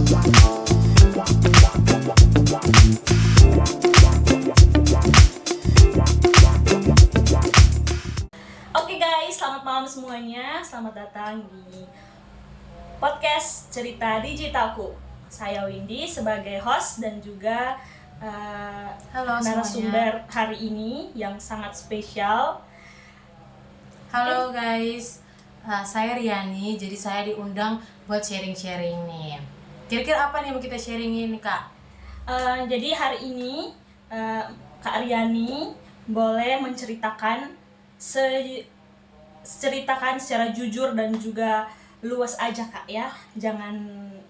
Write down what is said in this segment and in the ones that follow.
Oke guys, selamat malam semuanya. Selamat datang di podcast Cerita Digitalku. Saya Windy sebagai host dan juga Halo narasumber hari ini yang sangat spesial. Halo guys, saya Riani. Jadi saya diundang buat sharing-sharing nih. Kira-kira apa nih mau kita sharingin Kak? Jadi hari ini Kak Riani boleh menceritakan ceritakan secara jujur dan juga luas aja Kak ya. Jangan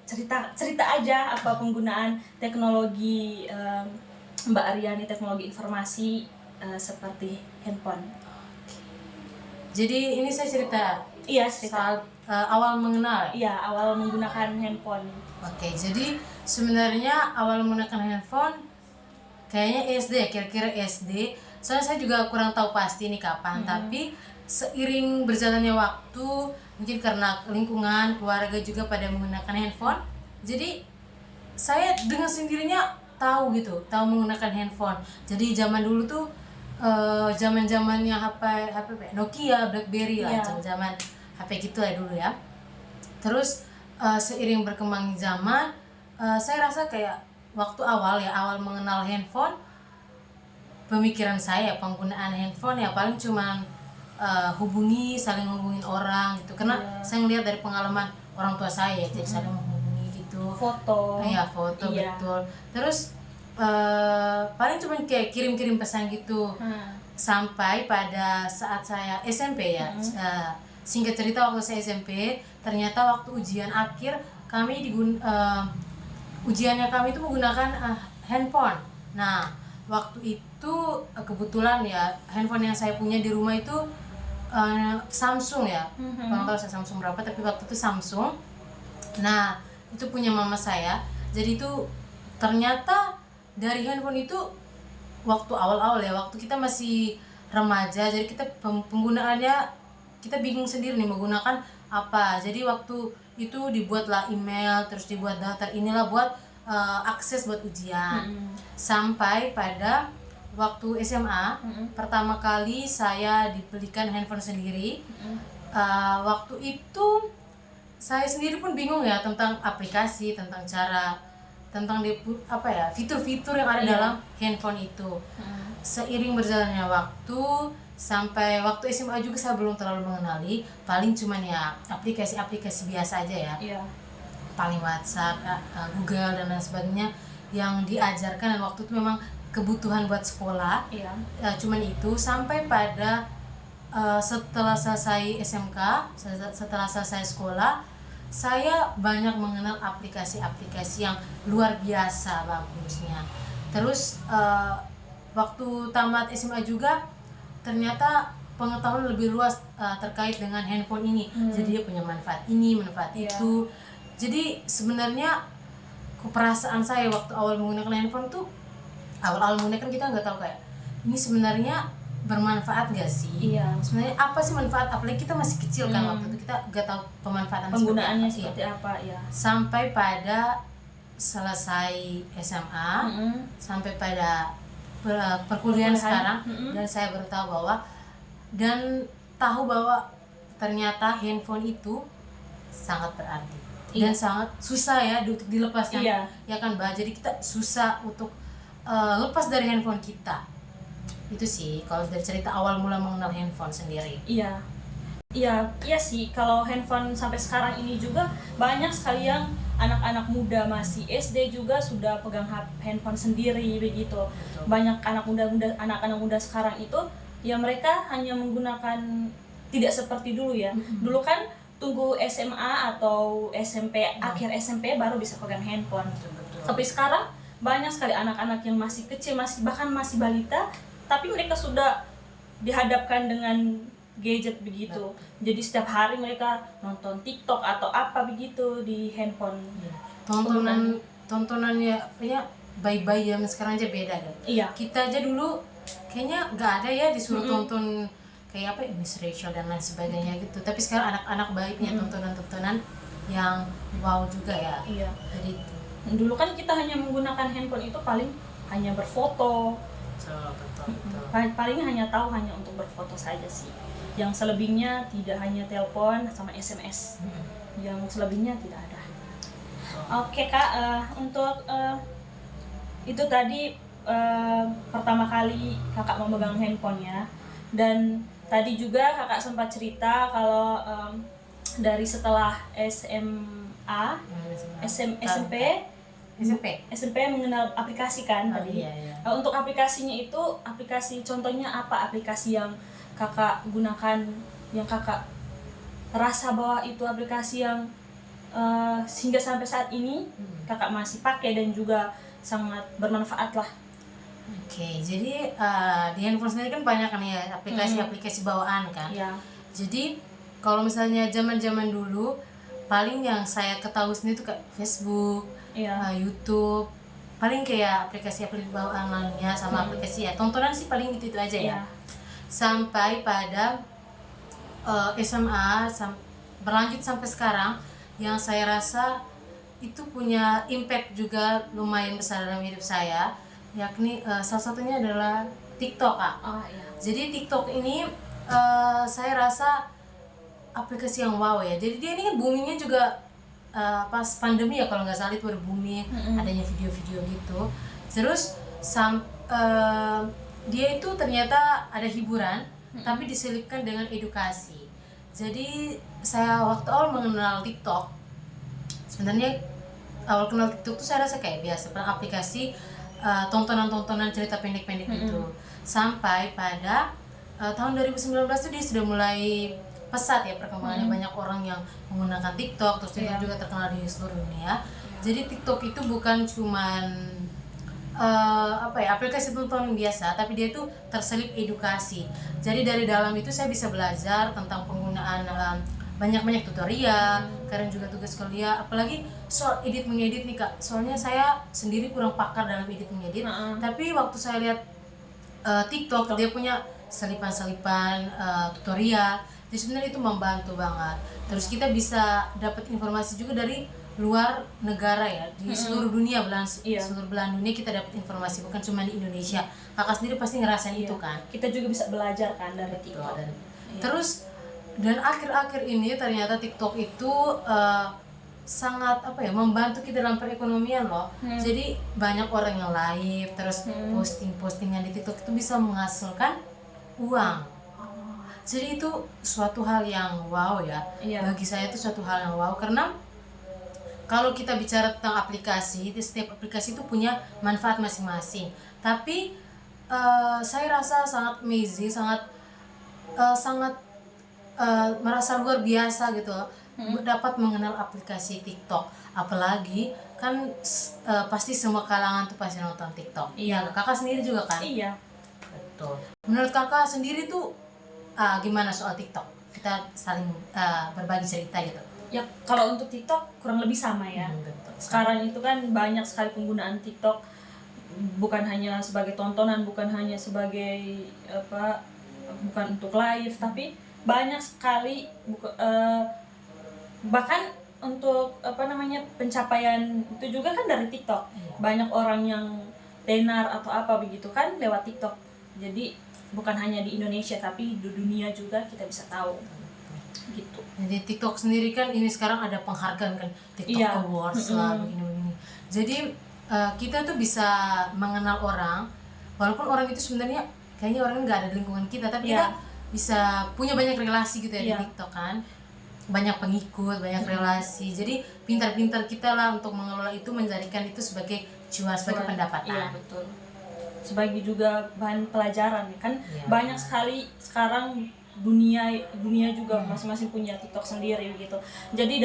cerita aja apa penggunaan teknologi Mbak Riani, teknologi informasi seperti handphone. Jadi ini saya cerita soal awal mengenal. Iya, awal menggunakan handphone. Oke, jadi sebenarnya awal menggunakan handphone kayaknya SD ya, kira-kira SD. Soalnya saya juga kurang tahu pasti nih kapan, tapi seiring berjalannya waktu, mungkin karena lingkungan, keluarga juga pada menggunakan handphone, jadi saya dengan sendirinya tahu menggunakan handphone. Jadi zaman dulu tuh zaman-zamannya HP Nokia, BlackBerry lah, zaman HP gitu lah dulu ya. Terus seiring berkembang zaman, saya rasa kayak waktu awal mengenal handphone, pemikiran saya penggunaan handphone ya paling cuman saling hubungin orang gitu, karena saya ngeliat dari pengalaman orang tua saya, jadi saling menghubungi gitu, foto betul. Terus paling cuma kayak kirim-kirim pesan gitu, sampai pada saat saya SMP ya. Singkat cerita, waktu saya SMP ternyata waktu ujian akhir ujiannya kami itu menggunakan handphone. Nah waktu itu kebetulan ya handphone yang saya punya di rumah itu Samsung ya, kurang tahu saya Samsung berapa, tapi waktu itu Samsung. Nah itu punya mama saya. Jadi itu ternyata dari handphone itu waktu awal-awal ya, waktu kita masih remaja, jadi kita penggunaannya kita bingung sendiri nih menggunakan apa. Jadi waktu itu dibuatlah email, terus dibuat daftar inilah buat akses buat ujian. Sampai pada waktu SMA, pertama kali saya dibelikan handphone sendiri. Waktu itu saya sendiri pun bingung ya tentang aplikasi, tentang cara, tentang fitur-fitur yang ada dalam handphone itu. Seiring berjalannya waktu, sampai waktu SMA juga saya belum terlalu mengenali, paling cuman ya aplikasi-aplikasi biasa aja ya. Paling WhatsApp, Google dan lain sebagainya yang diajarkan, dan waktu itu memang kebutuhan buat sekolah. Cuman itu sampai pada setelah selesai SMK, setelah selesai sekolah, saya banyak mengenal aplikasi-aplikasi yang luar biasa bagusnya. Terus waktu tamat SMA juga ternyata pengetahuan lebih luas terkait dengan handphone ini. Jadi dia punya manfaat ini, manfaat itu. Jadi sebenarnya keperasaan saya waktu awal menggunakan handphone tuh, awal menggunakan kita nggak tahu kayak ini sebenarnya bermanfaat gak sih? Sebenarnya apa sih manfaat? Apalagi kita masih kecil kan, waktu itu kita nggak tahu penggunaannya seperti apa ya. Sampai pada selesai SMA, sampai pada perkuliahan sekarang, dan saya baru tahu bahwa ternyata handphone itu sangat berarti dan sangat susah ya untuk dilepaskan. Ya kan Mbak, jadi kita susah untuk lepas dari handphone kita. Itu sih kalau dari cerita awal mula mengenal handphone sendiri. Iya sih, kalau handphone sampai sekarang ini juga banyak sekali yang anak-anak muda masih SD juga sudah pegang handphone sendiri begitu. Banyak anak-anak muda sekarang itu ya mereka hanya menggunakan, tidak seperti dulu ya. Dulu kan tunggu SMA atau SMP, akhir SMP baru bisa pegang handphone. Tapi sekarang banyak sekali anak-anak yang masih kecil, bahkan masih balita, tapi mereka sudah dihadapkan dengan gadget begitu. Jadi setiap hari mereka nonton TikTok atau apa begitu di handphone. Tontonannya bayi-bayi zaman sekarang aja beda kan. Kita aja dulu kayaknya nggak ada ya disuruh tonton kayak Miss Rachel dan lain sebagainya gitu. Tapi sekarang anak-anak bayi punya tontonan-tontonan yang wow juga ya. Iya. Jadi Dulu kan kita hanya menggunakan handphone itu paling hanya berfoto. betul. Paling hanya tahu hanya untuk berfoto saja sih. Yang selebihnya tidak hanya telepon sama SMS. Yang selebihnya tidak ada. Oke Kak, untuk itu tadi pertama kali Kakak memegang handphone ya. Dan tadi juga Kakak sempat cerita kalau dari setelah SMP mengenal aplikasi kan tadi. Iya. Untuk aplikasinya itu, aplikasi contohnya apa aplikasi yang Kakak gunakan, yang Kakak rasa bahwa itu aplikasi yang hingga sampai saat ini Kakak masih pakai dan juga sangat bermanfaat lah. Oke, jadi di handphone sendiri kan banyak kan ya aplikasi-aplikasi bawaan kan. Iya. Jadi kalau misalnya zaman-zaman dulu paling yang saya ketahui sendiri itu kayak Facebook, Iya. YouTube, paling kayak aplikasi-aplikasi bawaan lainnya sama aplikasi ya tontonan sih paling itu aja ya. Iya. Sampai pada SMA berlanjut sampai sekarang yang saya rasa itu punya impact juga lumayan besar dalam hidup saya, yakni salah satunya adalah TikTok, Kak. Oh iya. Jadi TikTok ini saya rasa aplikasi yang wow ya. Jadi dia ini kan boomingnya juga pas pandemi ya kalau nggak salah itu baru booming, adanya video-video gitu. Terus dia itu ternyata ada hiburan tapi diselipkan dengan edukasi. Jadi saya waktu awal mengenal TikTok, sebenarnya awal kenal TikTok tuh saya rasa kayak biasa aplikasi tontonan-tontonan cerita pendek-pendek gitu. Sampai pada tahun 2019 tuh dia sudah mulai pesat ya perkembangannya, banyak orang yang menggunakan TikTok, terus dia juga terkenal di seluruh dunia. Jadi TikTok itu bukan cuman aplikasi tontonan biasa, tapi dia tuh terselip edukasi. Jadi dari dalam itu saya bisa belajar tentang penggunaan banyak tutorial, kadang juga tugas kuliah, apalagi soal mengedit nih Kak. Soalnya saya sendiri kurang pakar dalam mengedit, tapi waktu saya lihat TikTok dia punya selipan-selipan tutorial. Jadi sebenarnya itu membantu banget. Terus kita bisa dapat informasi juga dari luar negara ya, di seluruh dunia, seluruh belahan dunia kita dapat informasi, bukan cuma di Indonesia. Kakak sendiri pasti ngerasain itu kan. Kita juga bisa belajar kan dari TikTok. Terus dan akhir-akhir ini ternyata TikTok itu sangat membantu kita dalam perekonomian loh. Jadi banyak orang yang live, terus posting-postingan di TikTok itu bisa menghasilkan uang. Jadi itu suatu hal yang wow ya. Bagi saya itu suatu hal yang wow karena kalau kita bicara tentang aplikasi, setiap aplikasi itu punya manfaat masing-masing. Tapi saya rasa sangat amazing, sangat merasa luar biasa gitu dapat mengenal aplikasi TikTok. Apalagi kan pasti semua kalangan tuh pasti nonton TikTok. Iya. Kakak sendiri juga kan? Iya. Betul. Menurut kakak sendiri tuh gimana soal TikTok? Kita saling berbagi cerita gitu. Ya kalau untuk TikTok kurang lebih sama ya. Betul. Sekarang itu kan banyak sekali penggunaan TikTok, bukan hanya sebagai tontonan, bukan hanya sebagai bukan untuk live, tapi banyak sekali bahkan untuk pencapaian itu juga kan dari TikTok. Banyak orang yang tenar atau apa begitu kan lewat TikTok. Jadi bukan hanya di Indonesia tapi di dunia juga kita bisa tahu gitu. Jadi TikTok sendiri kan ini sekarang ada penghargaan kan, TikTok Awards lah begini-begini. Jadi kita tuh bisa mengenal orang, walaupun orang itu sebenarnya kayaknya orangnya nggak ada di lingkungan kita, tapi kita bisa punya banyak relasi gitu ya di TikTok kan, banyak pengikut, banyak relasi. Jadi pintar-pintar kita lah untuk mengelola itu, menjadikan itu sebagai cuan, sebagai pendapatan. Iya betul. Sebagai juga bahan pelajaran kan, banyak sekali sekarang dunia juga masing-masing punya TikTok sendiri gitu. Jadi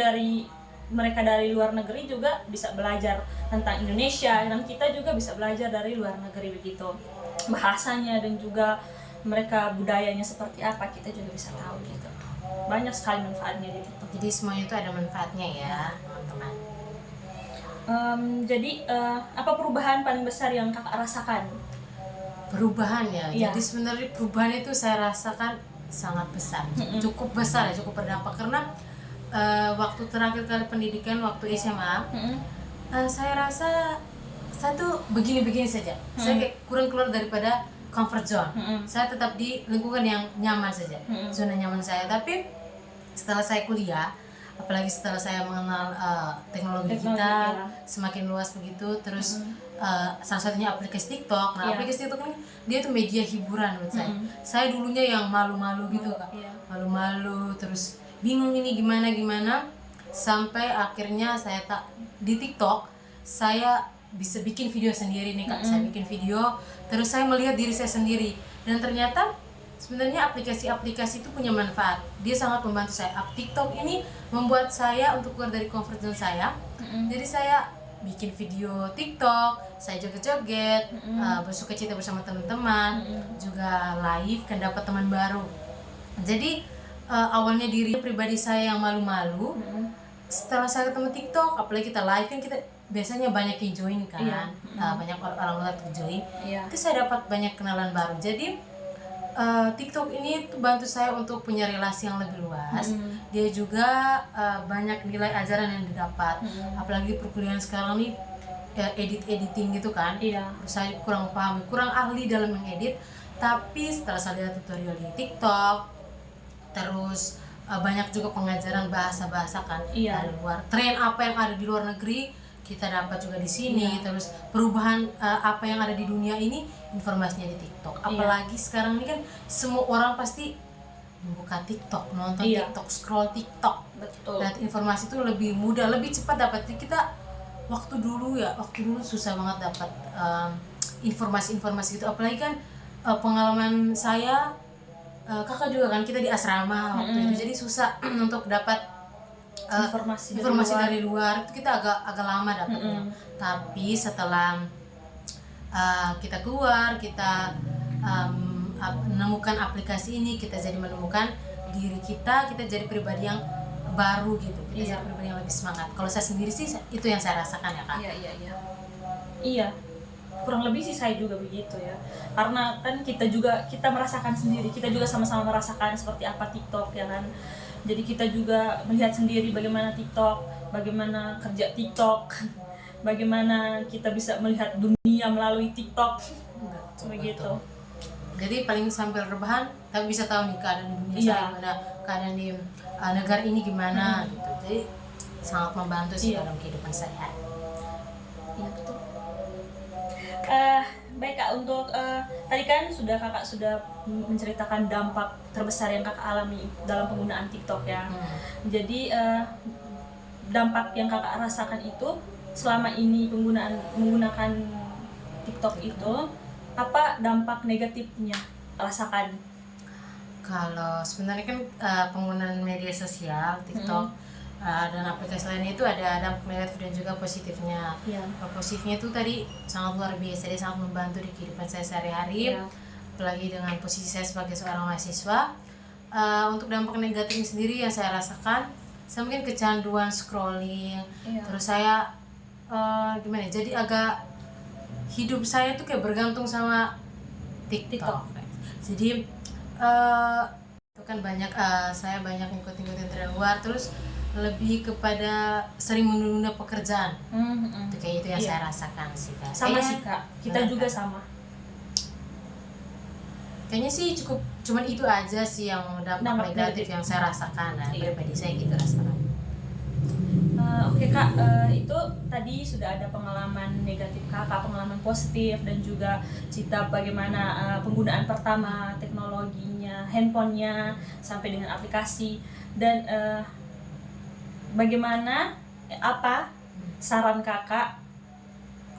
mereka dari luar negeri juga bisa belajar tentang Indonesia, dan kita juga bisa belajar dari luar negeri begitu. Bahasanya dan juga mereka budayanya seperti apa kita juga bisa tahu gitu. Banyak sekali manfaatnya di TikTok. Jadi semuanya itu ada manfaatnya ya, teman-teman. Jadi apa perubahan paling besar yang kakak rasakan? Perubahan ya. Jadi sebenarnya perubahan itu saya rasakan sangat besar, cukup besar ya, cukup berdampak karena waktu terakhir kali pendidikan waktu SMA, saya rasa saya tuh begini-begini saja. Saya kayak kurang keluar daripada comfort zone. Saya tetap di lingkungan yang nyaman saja, zona nyaman saya. Tapi setelah saya kuliah, apalagi setelah saya mengenal teknologi kita semakin luas begitu, terus salah satunya aplikasi TikTok. Nah, aplikasi TikTok ini dia tuh media hiburan menurut saya. Saya dulunya yang malu-malu gitu Kak, malu-malu, terus bingung ini gimana, sampai akhirnya saya di TikTok saya bisa bikin video sendiri nih Kak. Saya bikin video, terus saya melihat diri saya sendiri, dan ternyata sebenarnya aplikasi-aplikasi itu punya manfaat. Dia sangat membantu saya. TikTok ini membuat saya untuk keluar dari comfort zone saya. Jadi saya bikin video TikTok, saya joget-joget, bersukacita bersama teman-teman, juga live kan dapat teman baru. Jadi awalnya diri pribadi saya yang malu-malu. Setelah saya ketemu TikTok, apalagi kita live kan kita biasanya banyak yang join kan, banyak orang luar yang join. Itu saya dapat banyak kenalan baru. Jadi TikTok ini tuh bantu saya untuk punya relasi yang lebih luas. Dia juga banyak nilai ajaran yang didapat. Apalagi perkuliahan sekarang nih editing gitu kan. Saya kurang paham, kurang ahli dalam mengedit. Tapi setelah saya lihat tutorial di TikTok, terus banyak juga pengajaran bahasa-bahasa kan dari luar. Tren apa yang ada di luar negeri kita dapat juga di sini. Terus perubahan apa yang ada di dunia ini informasinya di TikTok. Apalagi sekarang ini kan semua orang pasti membuka TikTok, nonton TikTok, scroll TikTok. Dan informasi itu lebih mudah, lebih cepat dapat. Kita waktu dulu susah banget dapat informasi-informasi itu. Apalagi kan pengalaman saya, kakak juga kan, kita di asrama waktu itu, jadi susah untuk dapat informasi dari luar. Itu kita agak lama dapatnya. Tapi setelah kita keluar, kita menemukan aplikasi ini, kita jadi menemukan diri kita jadi pribadi yang baru gitu. Kita jadi pribadi yang lebih semangat. Kalau saya sendiri sih itu yang saya rasakan ya Kak. Iya, kurang lebih sih saya juga begitu ya, karena kan kita merasakan sendiri, kita juga sama-sama merasakan seperti apa TikTok ya kan. Jadi kita juga melihat sendiri bagaimana TikTok, bagaimana kerja TikTok, bagaimana kita bisa melihat dunia melalui TikTok. Begitu. Jadi paling sambil rebahan tapi bisa tahu nih keadaan di dunia saya gimana, keadaan di negara ini gimana gitu. Jadi sangat membantu sih dalam kehidupan saya. Iya betul. Baik Kak, untuk tadi kan kakak sudah menceritakan dampak terbesar yang kakak alami dalam penggunaan TikTok ya. Jadi dampak yang kakak rasakan itu selama ini menggunakan TikTok itu, apa dampak negatifnya rasakan? Kalau sebenarnya kan penggunaan media sosial TikTok dan aplikasi lain itu ada dampak negatif dan juga positifnya. Positifnya itu tadi sangat luar biasa, dia sangat membantu di kehidupan saya sehari-hari. Apalagi dengan posisi saya sebagai seorang mahasiswa. Untuk dampak negatifnya sendiri yang saya rasakan, saya mungkin kecanduan scrolling. Terus saya gimana? Jadi agak hidup saya tuh kayak bergantung sama TikTok. Jadi itu kan banyak saya banyak ngikutin tren luar, terus lebih kepada sering menunda pekerjaan. Itu kayak itu yang saya rasakan sih Kak. Sama sih Kak, kita juga sama. Kayaknya sih cuman itu aja sih yang dampak negatif yang saya rasakan. Nah, pribadi saya gitu rasakan. Oke Kak, itu tadi sudah ada pengalaman negatif Kakak, pengalaman positif, dan juga cerita bagaimana penggunaan pertama teknologinya, handphonenya, sampai dengan aplikasi. Dan bagaimana, apa saran Kakak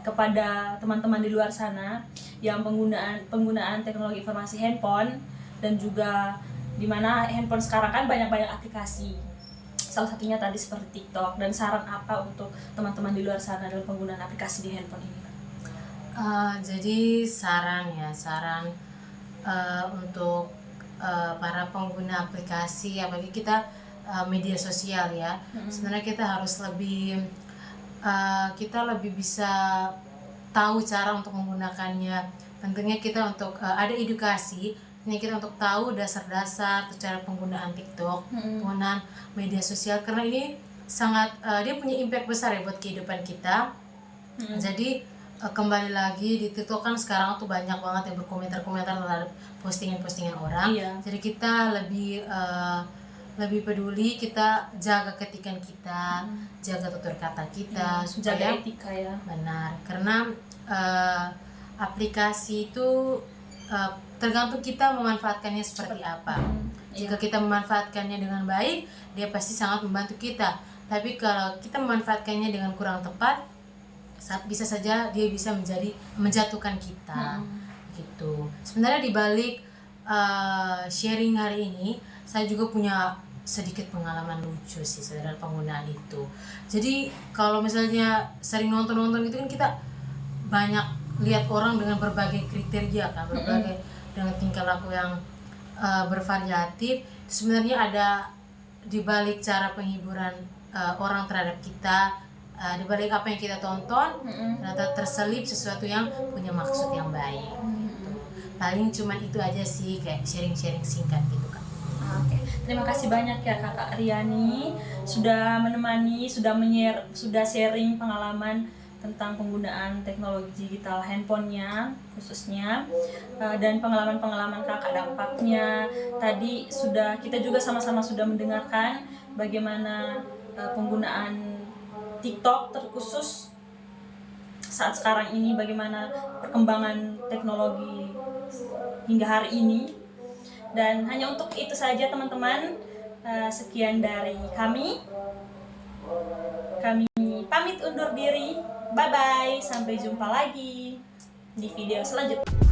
kepada teman-teman di luar sana yang penggunaan teknologi informasi handphone, dan juga dimana handphone sekarang kan banyak aplikasi, salah satunya tadi seperti TikTok, dan saran apa untuk teman-teman di luar sana dalam penggunaan aplikasi di handphone ini? Jadi saran untuk para pengguna aplikasi, apalagi kita media sosial ya, sebenarnya kita harus lebih bisa tahu cara untuk menggunakannya. Tentunya kita untuk ada edukasi ini kita untuk tahu dasar-dasar cara penggunaan TikTok, penggunaan media sosial, karena ini sangat dia punya impact besar ya buat kehidupan kita. Jadi kembali lagi di TikTok kan sekarang tuh banyak banget yang berkomentar-komentar terhadap postingan-postingan orang. Jadi kita lebih peduli, kita jaga ketikan kita, jaga tutur kata kita, supaya jaga etika ya. Benar, karena aplikasi itu tergantung kita memanfaatkannya seperti apa. Jika kita memanfaatkannya dengan baik, dia pasti sangat membantu kita. Tapi kalau kita memanfaatkannya dengan kurang tepat, bisa saja dia bisa menjatuhkan kita. Gitu. Sebenarnya di balik sharing hari ini, saya juga punya sedikit pengalaman lucu sih dalam penggunaan itu. Jadi kalau misalnya sering nonton itu kan kita banyak lihat orang dengan berbagai kriteria kan, berbagai dengan tingkah laku yang bervariatif. Sebenarnya ada di balik cara penghiburan orang terhadap kita, di balik apa yang kita tonton, ternyata terselip sesuatu yang punya maksud yang baik. Gitu. Paling cuman itu aja sih, kayak sharing-sharing singkat gitu kan. Oke, terima kasih banyak ya Kakak Riani sudah menemani, sudah sharing pengalaman tentang penggunaan teknologi digital handphonenya khususnya, dan pengalaman-pengalaman kakak dampaknya. Tadi kita juga sama-sama sudah mendengarkan bagaimana penggunaan TikTok terkhusus saat sekarang ini, bagaimana perkembangan teknologi hingga hari ini. Dan hanya untuk itu saja teman-teman, sekian dari kami pamit undur diri. Bye bye, sampai jumpa lagi di video selanjutnya.